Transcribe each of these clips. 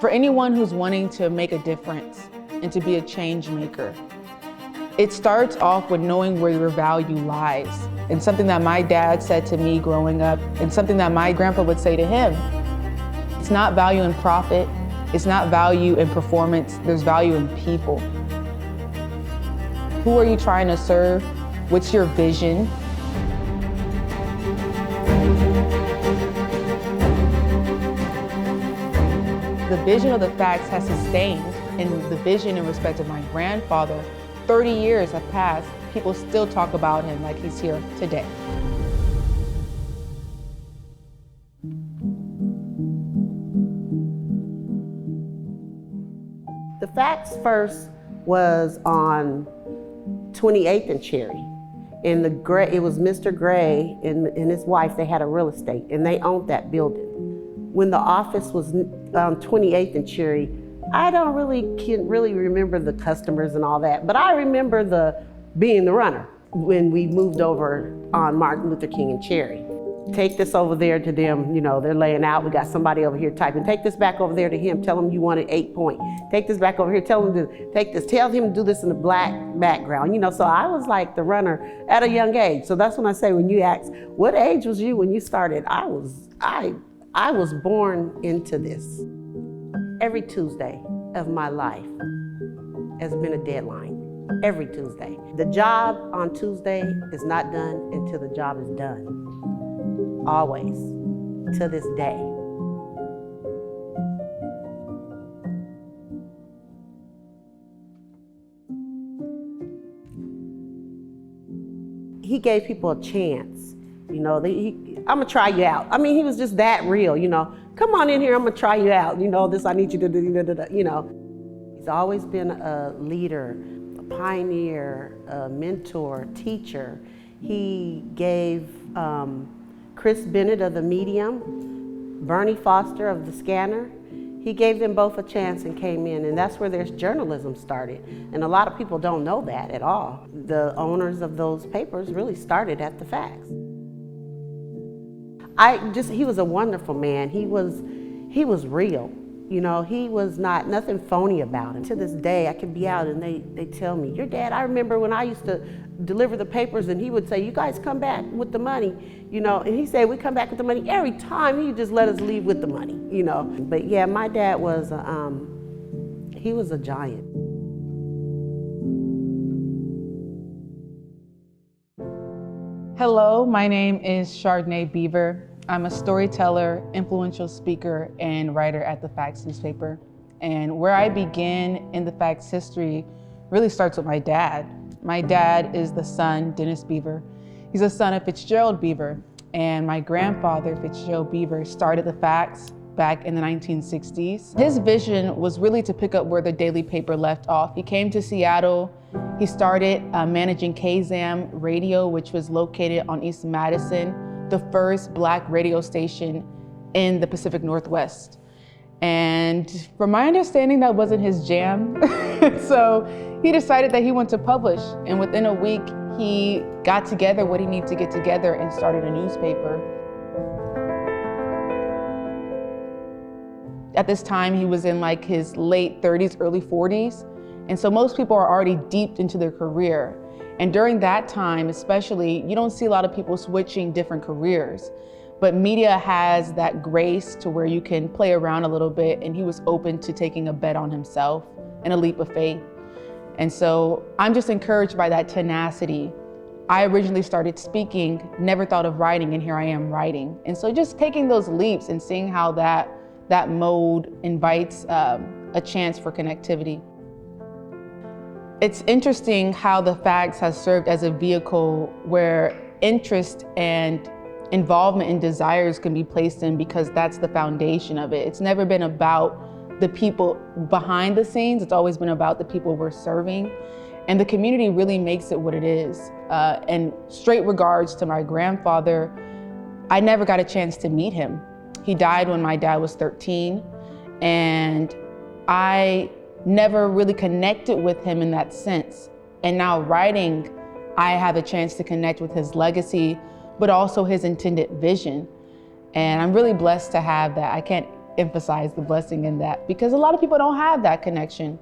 For anyone who's wanting to make a difference and to be a change maker, it starts off with knowing where your value lies. And something that my dad said to me growing up, and something that my grandpa would say to him. It's not value in profit, it's not value in performance, there's value in people. Who are you trying to serve? What's your vision? The vision of the facts has sustained, and the vision in respect of my grandfather, 30 years have passed, people still talk about him like he's here today. The Facts first was on 28th and Cherry. And it was Mr. Gray and his wife, they had a real estate and they owned that building. When the office was on 28th and Cherry, I can't really remember the customers and all that, but I remember being the runner when we moved over on Martin Luther King and Cherry. Take this over there to them, they're laying out, we got somebody over here typing. Take this back over there to him, tell him you wanted 8 point. Take this back over here, tell him to take this, tell him to do this in the black background. So I was like the runner at a young age. So that's when I say, when you ask, what age was you when you started? I was born into this. Every Tuesday of my life has been a deadline. Every Tuesday. The job on Tuesday is not done until the job is done. Always, to this day. He gave people a chance. I'm gonna try you out. I mean, he was just that real, Come on in here, I'm gonna try you out. This I need you to do, He's always been a leader, a pioneer, a mentor, teacher. He gave Chris Bennett of the Medium, Bernie Foster of the Scanner. He gave them both a chance and came in, and that's where their journalism started. And a lot of people don't know that at all. The owners of those papers really started at the Facts. He was a wonderful man. He was real. He was nothing phony about him. To this day, I can be out and they tell me, your dad, I remember when I used to deliver the papers and he would say, you guys come back with the money, and he said, we come back with the money. Every time he just let us leave with the money, But yeah, my dad was, he was a giant. Hello, my name is Chardonnay Beaver. I'm a storyteller, influential speaker, and writer at the Facts newspaper. And where I begin in the Facts history really starts with my dad. My dad is the son, Dennis Beaver. He's a son of Fitzgerald Beaver. And my grandfather, Fitzgerald Beaver, started the Facts back in the 1960s. His vision was really to pick up where the daily paper left off. He came to Seattle. He started managing KZAM Radio, which was located on East Madison, the first Black radio station in the Pacific Northwest. And from my understanding, that wasn't his jam. So he decided that he wanted to publish. And within a week, he got together what he needed to get together and started a newspaper. At this time, he was in like his late 30s, early 40s. And so most people are already deep into their career. And during that time, especially, you don't see a lot of people switching different careers. But media has that grace to where you can play around a little bit, and he was open to taking a bet on himself and a leap of faith. And so I'm just encouraged by that tenacity. I originally started speaking, never thought of writing, and here I am writing. And so just taking those leaps and seeing how that mode invites a chance for connectivity. It's interesting how the Facts has served as a vehicle where interest and involvement and desires can be placed in, because that's the foundation of it. It's never been about the people behind the scenes. It's always been about the people we're serving. And the community really makes it what it is. And straight regards to my grandfather, I never got a chance to meet him. He died when my dad was 13, and I never really connected with him in that sense. And now writing, I have a chance to connect with his legacy, but also his intended vision. And I'm really blessed to have that. I can't emphasize the blessing in that, because a lot of people don't have that connection.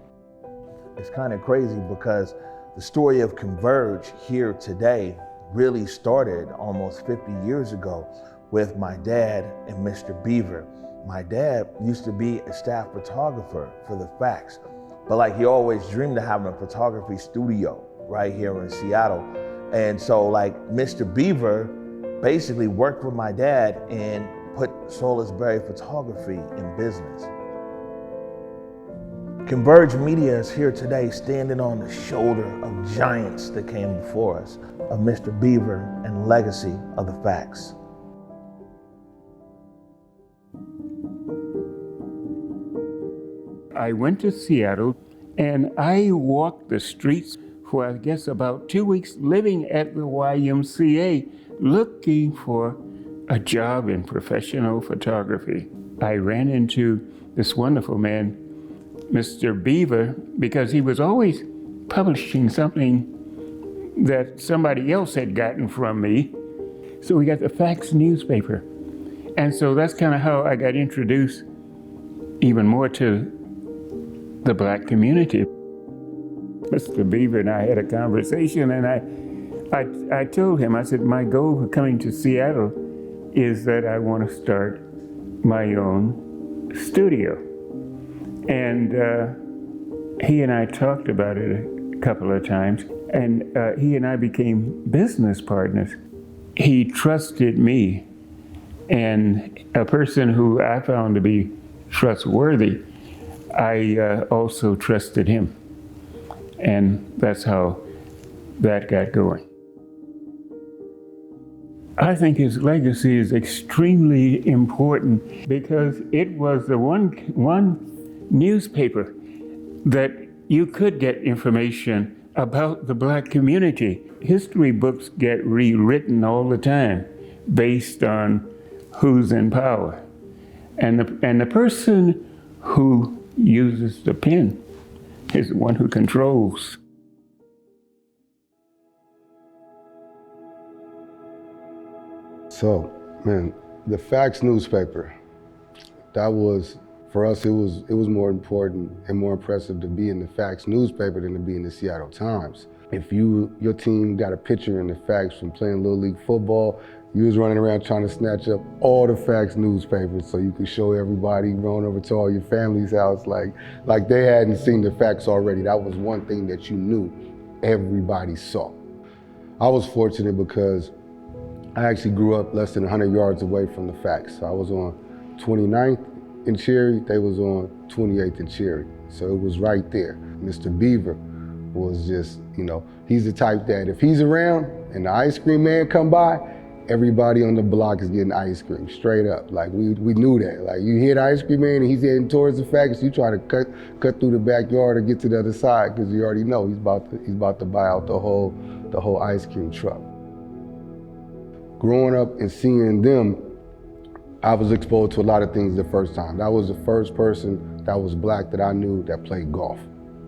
It's kind of crazy because the story of Converge here today really started almost 50 years ago with my dad and Mr. Beaver. My dad used to be a staff photographer for the Facts, but like he always dreamed of having a photography studio right here in Seattle. And so like Mr. Beaver basically worked with my dad and put Salisbury Photography in business. Converge Media is here today standing on the shoulder of giants that came before us, of Mr. Beaver and legacy of the Facts. I went to Seattle and I walked the streets for I guess about 2 weeks, living at the YMCA, looking for a job in professional photography. I ran into this wonderful man, Mr. Beaver, because he was always publishing something that somebody else had gotten from me. So we got the Facts newspaper. And so that's kind of how I got introduced even more to the Black community. Mr. Beaver and I had a conversation, and I told him, I said, my goal for coming to Seattle is that I want to start my own studio. And he and I talked about it a couple of times, and he and I became business partners. He trusted me, and a person who I found to be trustworthy, I also trusted him. And that's how that got going. I think his legacy is extremely important because it was the one newspaper that you could get information about the Black community. History books get rewritten all the time based on who's in power. And the person who uses the pen is the one who controls. So, man, the Facts newspaper, that was, for us, it was more important and more impressive to be in the Facts newspaper than to be in the Seattle Times. If your team got a picture in the Facts from playing Little League football, you was running around trying to snatch up all the Facts newspapers so you could show everybody, run over to all your family's house like they hadn't seen the Facts already. That was one thing that you knew everybody saw. I was fortunate because I actually grew up less than 100 yards away from the Facts. So I was on 29th in Cherry, they was on 28th in Cherry. So it was right there. Mr. Beaver was just, he's the type that if he's around and the ice cream man come by, everybody on the block is getting ice cream, straight up. Like we knew that. Like you hear the ice cream man and he's heading towards the Facts, you try to cut through the backyard or get to the other side because you already know he's about to buy out the whole ice cream truck. Growing up and seeing them, I was exposed to a lot of things the first time. That was the first person that was Black that I knew that played golf.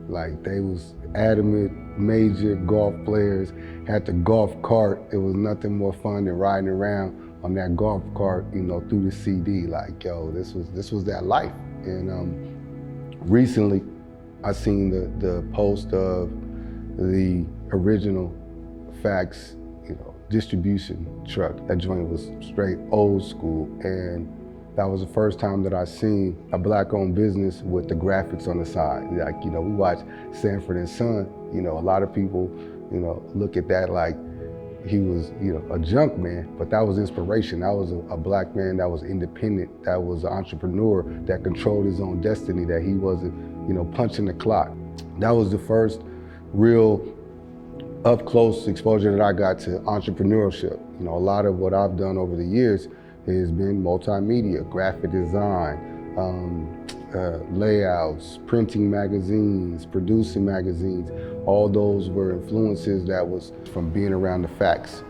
Like they was adamant, major golf players, had the golf cart. It was nothing more fun than riding around on that golf cart, through the CD. Like, yo, this was that life. And recently, I seen the post of the original Facts, distribution truck. That joint was straight old school, and that was the first time that I seen a Black-owned business with the graphics on the side. Like, we watch Sanford and Son. A lot of people, look at that like he was, a junk man, but that was inspiration. That was a Black man that was independent, that was an entrepreneur, that controlled his own destiny, that he wasn't, punching the clock. That was the first real up-close exposure that I got to entrepreneurship. A lot of what I've done over the years has been multimedia, graphic design, layouts, printing magazines, producing magazines. All those were influences that was from being around the Facts.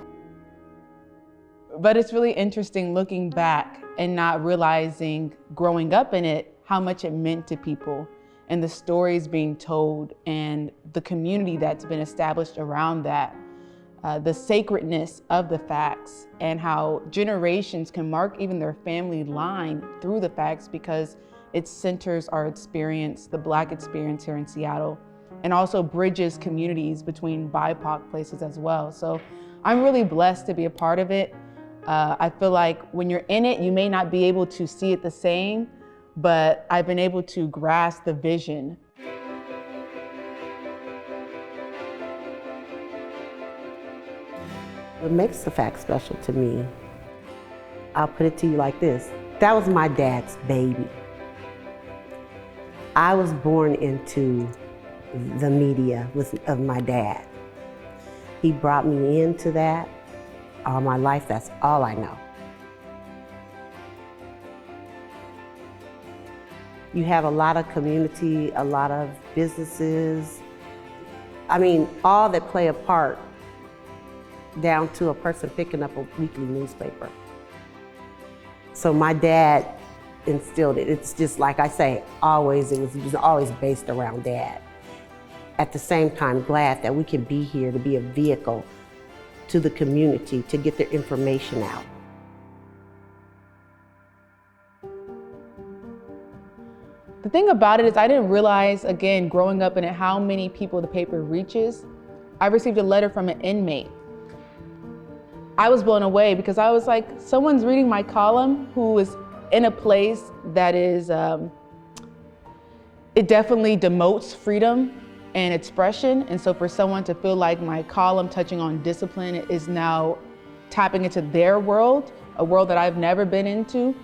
But it's really interesting looking back and not realizing, growing up in it, how much it meant to people and the stories being told and the community that's been established around that. the sacredness of the facts and how generations can mark even their family line through the facts because it centers our experience, the Black experience here in Seattle, and also bridges communities between BIPOC places as well. So I'm really blessed to be a part of it. I feel like when you're in it, you may not be able to see it the same, but I've been able to grasp the vision. What makes the fact special to me, I'll put it to you like this. That was my dad's baby. I was born into the media of my dad. He brought me into that all my life. That's all I know. You have a lot of community, a lot of businesses. I mean, all that play a part down to a person picking up a weekly newspaper. So my dad instilled it. It's just like I say, it was always based around Dad. At the same time, glad that we can be here to be a vehicle to the community to get their information out. The thing about it is I didn't realize, again, growing up in it, how many people the paper reaches. I received a letter from an inmate. I was blown away because I was like, someone's reading my column who is in a place that is, it definitely demotes freedom and expression. And so for someone to feel like my column touching on discipline is now tapping into their world, a world that I've never been into,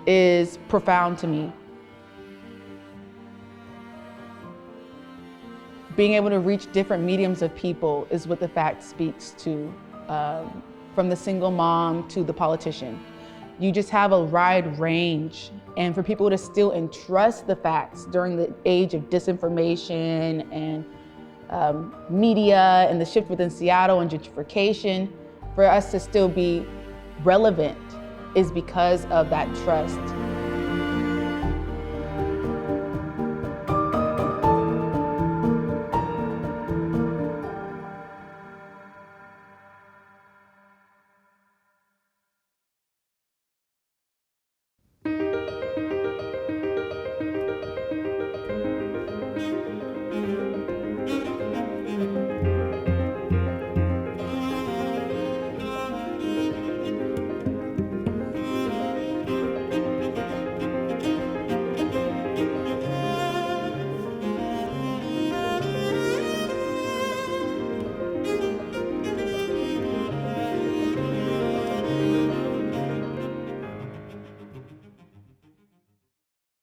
is profound to me. Being able to reach different mediums of people is what the fact speaks to, from the single mom to the politician. You just have a wide range. And for people to still entrust the facts during the age of disinformation and media and the shift within Seattle and gentrification, for us to still be relevant is because of that trust